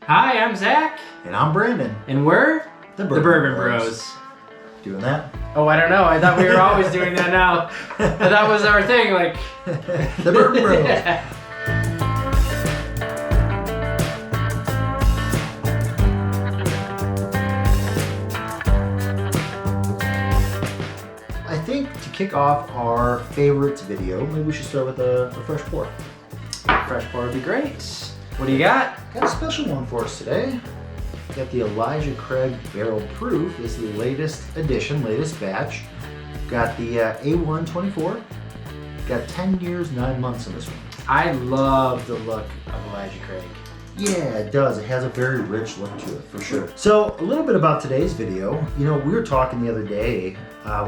Hi, I'm Zach. And I'm Brandon. And we're the Bourbon Bros. Doing that? Oh, I don't know. I thought we were always doing that now. That was our thing, like... the Bourbon Bros. Yeah. I think to kick off our favorites video, maybe we should start with a fresh pour. Fresh pour would be great. What do you got? Got a special one for us today. Got the Elijah Craig Barrel Proof. This is the latest edition, latest batch. Got the A124. Got 10 years, 9 months in this one. I love the look of Elijah Craig. Yeah, it does. It has a very rich look to it, for sure. So, a little bit about today's video. You know, we were talking the other day,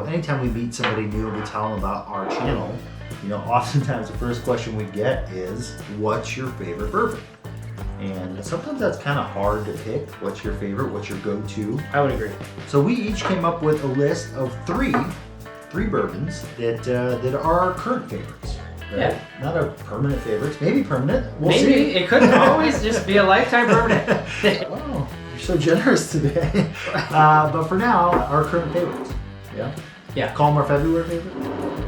anytime we meet somebody new and we tell them about our channel, you know, oftentimes the first question we get is, what's your favorite bourbon? And sometimes that's kind of hard to pick. What's your favorite? What's your go-to? I would agree. So we each came up with a list of three bourbons that are our current favorites. Right? Yeah. Not our permanent favorites. Maybe permanent. We'll Maybe see. it could always just be a lifetime permanent. Wow, you're so generous today. But for now, our current favorites. Yeah. Yeah. Call them our February favorite.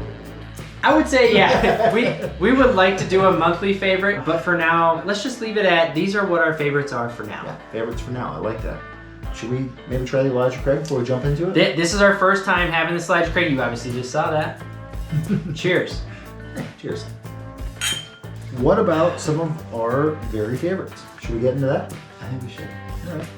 I would say, yeah, we would like to do a monthly favorite, but for now, let's just leave it at these are what our favorites are for now. Yeah, favorites for now. I like that. Should we maybe try the Elijah Craig before we jump into it? This is our first time having this Elijah Craig. You obviously just saw that. Cheers. Hey, cheers. What about some of our very favorites? Should we get into that? I think we should. All right.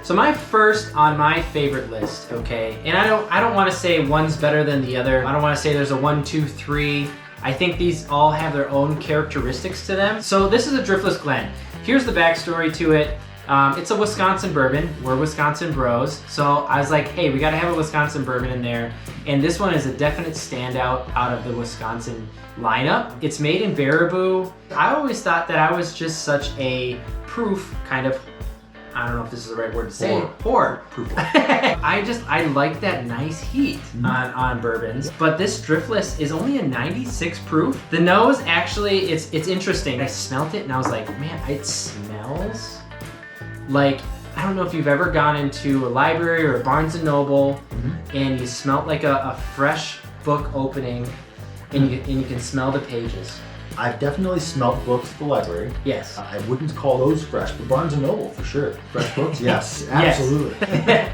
So my first on my favorite list, okay, and I don't want to say one's better than the other. I don't want to say there's a 1, 2, 3. I think these all have their own characteristics to them. So this is a Driftless Glen. Here's the backstory to it. It's a Wisconsin bourbon. We're Wisconsin bros. So I was like, hey, we gotta have a Wisconsin bourbon in there. And this one is a definite standout out of the Wisconsin lineup. It's made in Baraboo. I always thought that I was just such a proof kind of, I don't know if this is the right word to say. Pour. Proof. I like that nice heat on bourbons. But this Driftless is only a 96 proof. The nose actually, it's interesting. I smelt it and I was like, man, it smells like, I don't know if you've ever gone into a library or a Barnes & Noble and you smelt like a fresh book opening and you can smell the pages. I've definitely smelt books at the library. Yes. I wouldn't call those fresh, but Barnes & Noble for sure. Fresh books? Yes, absolutely. Yes.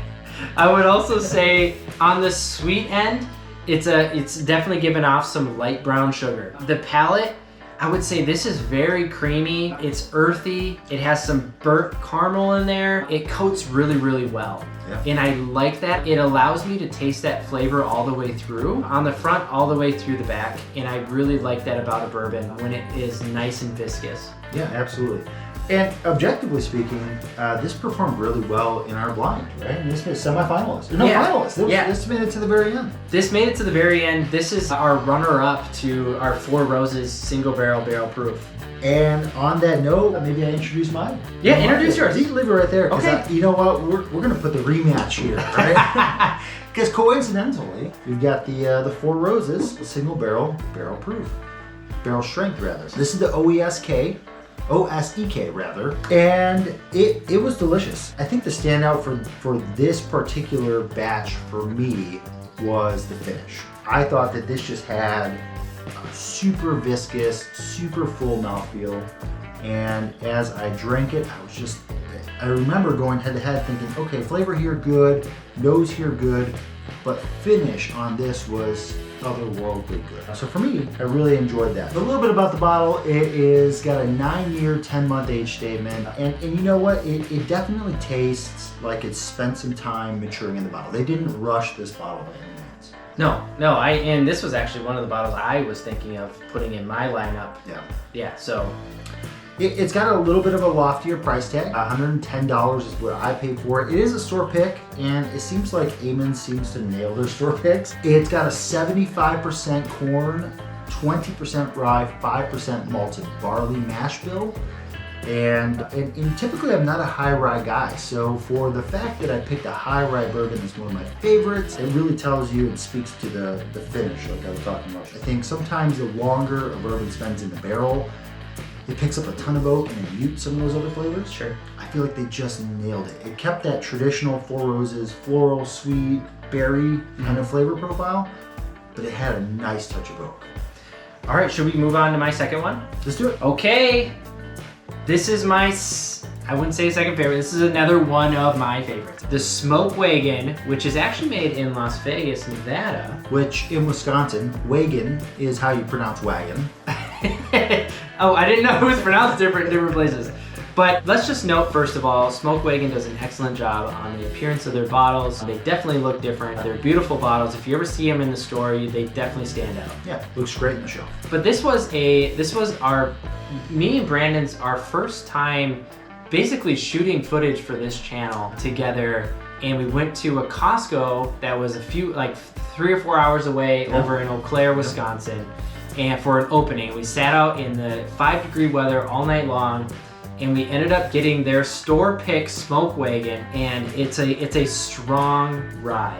I would also say on the sweet end, it's definitely giving off some light brown sugar. The palate, I would say this is very creamy. It's earthy. It has some burnt caramel in there. It coats really, really well. Yeah. And I like that. It allows me to taste that flavor all the way through, on the front, all the way through the back. And I really like that about a bourbon when it is nice and viscous. Yeah, absolutely. And objectively speaking, this performed really well in our blind, right? And this was semi-finalist. No, finalist. This made it to the very end. This made it to the very end. This is our runner-up to our Four Roses single barrel proof. And on that note, maybe I introduce mine. Yeah, introduce yours. You leave it right there. Okay. You know what? We're gonna put the rematch here, right? Because coincidentally, we've got the Four Roses single barrel proof, barrel strength rather. This is the OESK rather, and it was delicious. I think the standout for this particular batch for me was the finish. I thought that this just had a super viscous, super full mouthfeel, and as I drank it, I remember going head to head thinking, okay, flavor here good, nose here good, but finish on this was otherworldly good. So for me, I really enjoyed that. A little bit about the bottle. It is got a 9-year, 10-month age statement. And you know what? It definitely tastes like it's spent some time maturing in the bottle. They didn't rush this bottle by any means. No, and this was actually one of the bottles I was thinking of putting in my lineup. Yeah, so. It's got a little bit of a loftier price tag. $110 is what I paid for it. It is a store pick, and it seems like Amon seems to nail their store picks. It's got a 75% corn, 20% rye, 5% malted barley mash bill. And typically I'm not a high rye guy, so for the fact that I picked a high rye bourbon as one of my favorites, it really tells you and speaks to the finish like I was talking about. I think sometimes the longer a bourbon spends in the barrel, It picks up a ton of oak and it mutes some of those other flavors. Sure. I feel like they just nailed it. It kept that traditional Four Roses, floral, sweet, berry kind of flavor profile, but it had a nice touch of oak. All right, should we move on to my second one? Let's do it. Okay, this is my, I wouldn't say second favorite, this is another one of my favorites. The Smoke Wagon, which is actually made in Las Vegas, Nevada. Which in Wisconsin, wagon is how you pronounce wagon. Oh, I didn't know it was pronounced different in different places. But let's just note, first of all, Smoke Wagon does an excellent job on the appearance of their bottles. They definitely look different. They're beautiful bottles. If you ever see them in the store, they definitely stand out. Yeah, looks great in the shelf. But this was me and Brandon's, our first time basically shooting footage for this channel together. And we went to a Costco that was like 3 or 4 hours away over in Eau Claire, Wisconsin. And for an opening, we sat out in the 5-degree weather all night long. And we ended up getting their store pick Smoke Wagon, and it's a strong rye.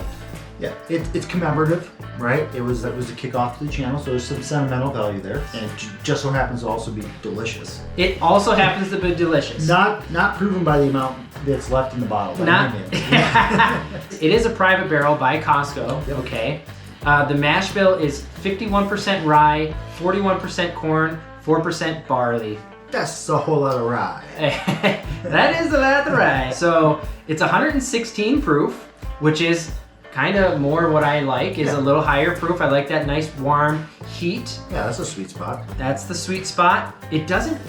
Yeah, it's commemorative, right? It was a kickoff to the channel, so there's some sentimental value there, and it just so happens to also be delicious. It also happens to be delicious. Not proven by the amount that's left in the bottle. Not. It is a private barrel by Costco. Yep. Okay. The mash bill is 51% rye, 41% corn, 4% barley. That's a whole lot of rye. That is a lot of rye. So it's 116 proof, which is kind of more what I like, is a little higher proof. I like that nice warm heat. Yeah, that's a sweet spot. That's the sweet spot. It doesn't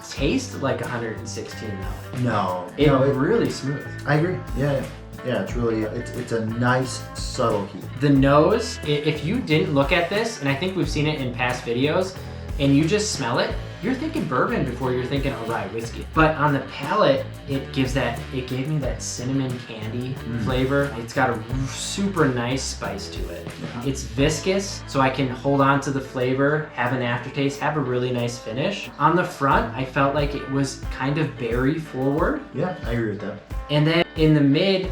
taste like 116 though. No. It's really smooth. I agree. Yeah, it's really, it's a nice subtle heat. The nose, if you didn't look at this, and I think we've seen it in past videos, and you just smell it, you're thinking bourbon before you're thinking a rye whiskey. But on the palate, it gave me that cinnamon candy flavor. It's got a super nice spice to it. Yeah. It's viscous, so I can hold on to the flavor, have an aftertaste, have a really nice finish. On the front, I felt like it was kind of berry forward. Yeah, I agree with that. And then in the mid,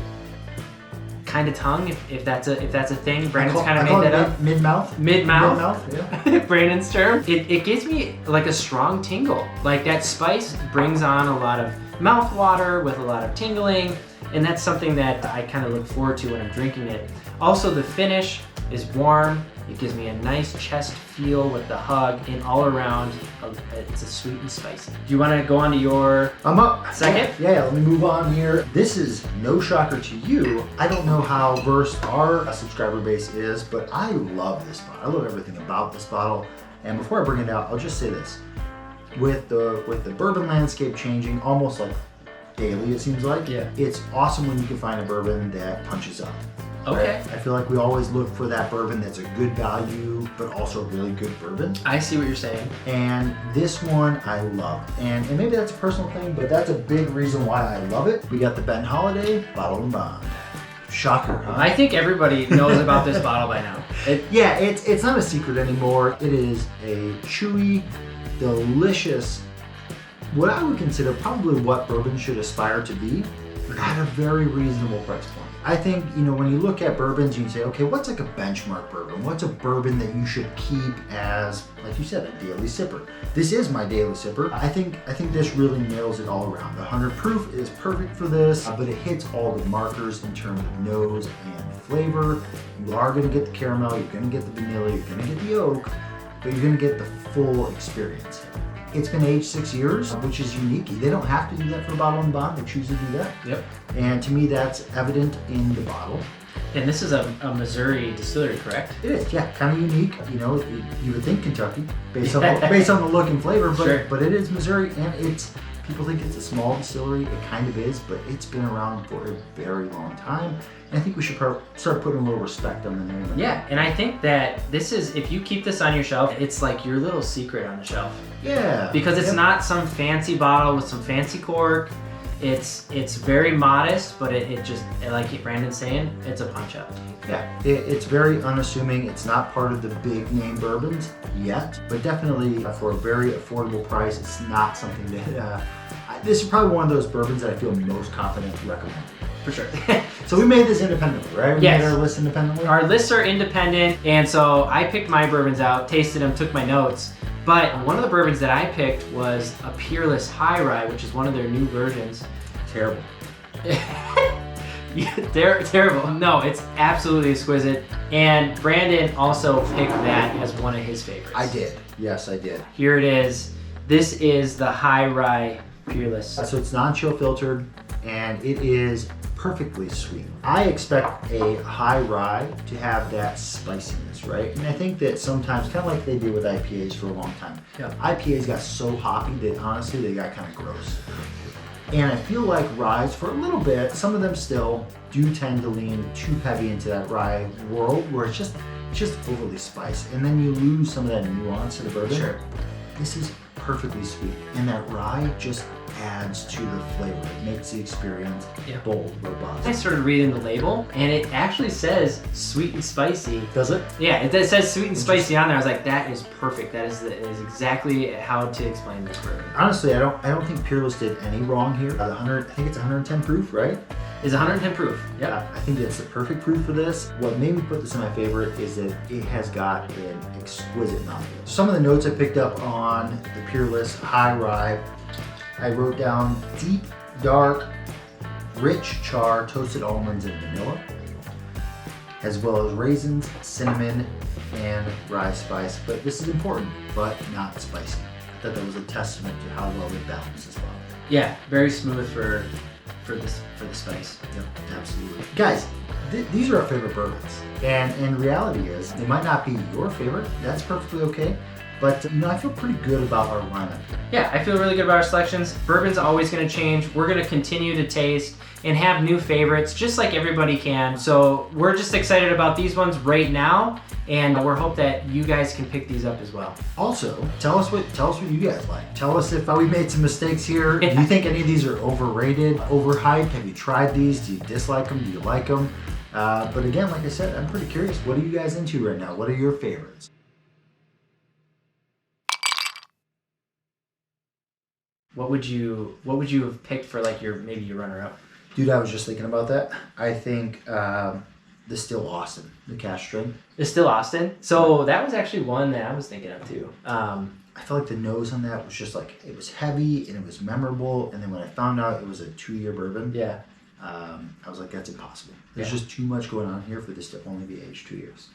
kind of tongue, if that's a thing. Brandon's kind of made that up. Mid-mouth? Mid-mouth, yeah. Brandon's term. It gives me like a strong tingle. Like that spice brings on a lot of mouth water with a lot of tingling, and that's something that I kind of look forward to when I'm drinking it. Also, the finish is warm. It gives me a nice chest feel with the hug, and all around, it's a sweet and spicy. Do you want to go on to your second? Yeah, let me move on here. This is no shocker to you. I don't know how versed our subscriber base is, but I love this bottle. I love everything about this bottle. And before I bring it out, I'll just say this. With the bourbon landscape changing almost like daily, it seems like, it's awesome when you can find a bourbon that punches up. Okay. Right? I feel like we always look for that bourbon that's a good value, but also a really good bourbon. I see what you're saying. And this one I love. And maybe that's a personal thing, but that's a big reason why I love it. We got the Ben Halladay Bottle and Bond. Shocker, huh? I think everybody knows about this bottle by now. It's not a secret anymore. It is a chewy, delicious, what I would consider probably what bourbon should aspire to be at a very reasonable price point. I think, when you look at bourbons, you can say, okay, what's like a benchmark bourbon? What's a bourbon that you should keep as, like you said, a daily sipper? This is my daily sipper. I think this really nails it all around. The 100 proof is perfect for this, but it hits all the markers in terms of nose and flavor. You are gonna get the caramel, you're gonna get the vanilla, you're gonna get the oak, but you're gonna get the full experience. It's been aged 6 years, which is unique. They don't have to do that for Bottle and Bond. They choose to do that. Yep. And to me, that's evident in the bottle. And this is a Missouri distillery, correct? It is, yeah, kind of unique. You would think Kentucky, based on the look and flavor, but it is Missouri, and people think it's a small distillery. It kind of is, but it's been around for a very long time. And I think we should start putting a little respect on the name. Yeah, and I think that this is, if you keep this on your shelf, it's like your little secret on the shelf. Yeah. Because it's not some fancy bottle with some fancy cork. It's very modest, but it just, like Brandon's saying, it's a punch up. Yeah, it's very unassuming. It's not part of the big name bourbons yet, but definitely for a very affordable price, it's not something that, this is probably one of those bourbons that I feel most confident recommending. For sure. So we made this independently, right? We made our list independently? Our lists are independent, and so I picked my bourbons out, tasted them, took my notes, But one of the bourbons that I picked was a Peerless High Rye, which is one of their new versions. Terrible. Yeah, terrible. No, it's absolutely exquisite. And Brandon also picked that as one of his favorites. I did. Yes, I did. Here it is. This is the High Rye Peerless. So it's non-chill filtered, and it is perfectly sweet. I expect a high rye to have that spiciness, right? And I think that sometimes, kind of like they did with IPAs for a long time, IPAs got so hoppy that honestly they got kind of gross. And I feel like ryes, for a little bit, some of them still do tend to lean too heavy into that rye world where it's just overly spiced. And then you lose some of that nuance to the bourbon. Sure. This is perfectly sweet. And that rye just adds to the flavor. It makes the experience bold, robust. I started reading the label, and it actually says sweet and spicy. Does it? Yeah, it says sweet and spicy on there. I was like, that is perfect. That is exactly how to explain this bourbon. Honestly, I don't think Peerless did any wrong here. I think it's 110 proof, right? It's 110 proof. Yep. I think it's the perfect proof for this. What made me put this in my favorite is that it has got an exquisite mouthfeel. Some of the notes I picked up on the Peerless High Rye, I wrote down deep, dark, rich char, toasted almonds, and vanilla, as well as raisins, cinnamon, and rye spice. But this is important, but not spicy. I thought that was a testament to how well it balanced as well. Yeah, very smooth for the spice. Yep, absolutely. Guys, these are our favorite bourbons. And reality is, they might not be your favorite. That's perfectly okay. But I feel pretty good about our lineup. Yeah, I feel really good about our selections. Bourbon's always going to change. We're going to continue to taste and have new favorites, just like everybody can. So we're just excited about these ones right now, and we hope that you guys can pick these up as well. Also, tell us what you guys like. Tell us if we made some mistakes here. Do you think any of these are overrated, overhyped? Have you tried these? Do you dislike them? Do you like them? But again, like I said, I'm pretty curious. What are you guys into right now? What are your favorites? What would you have picked for like maybe your runner-up? Dude, I was just thinking about that. I think the Still Austin, the cash string. The Still Austin? So that was actually one that I was thinking of too. I felt like the nose on that was just like, it was heavy and it was memorable. And then when I found out it was a 2-year bourbon, I was like, that's impossible. There's just too much going on here for this to only be aged 2 years.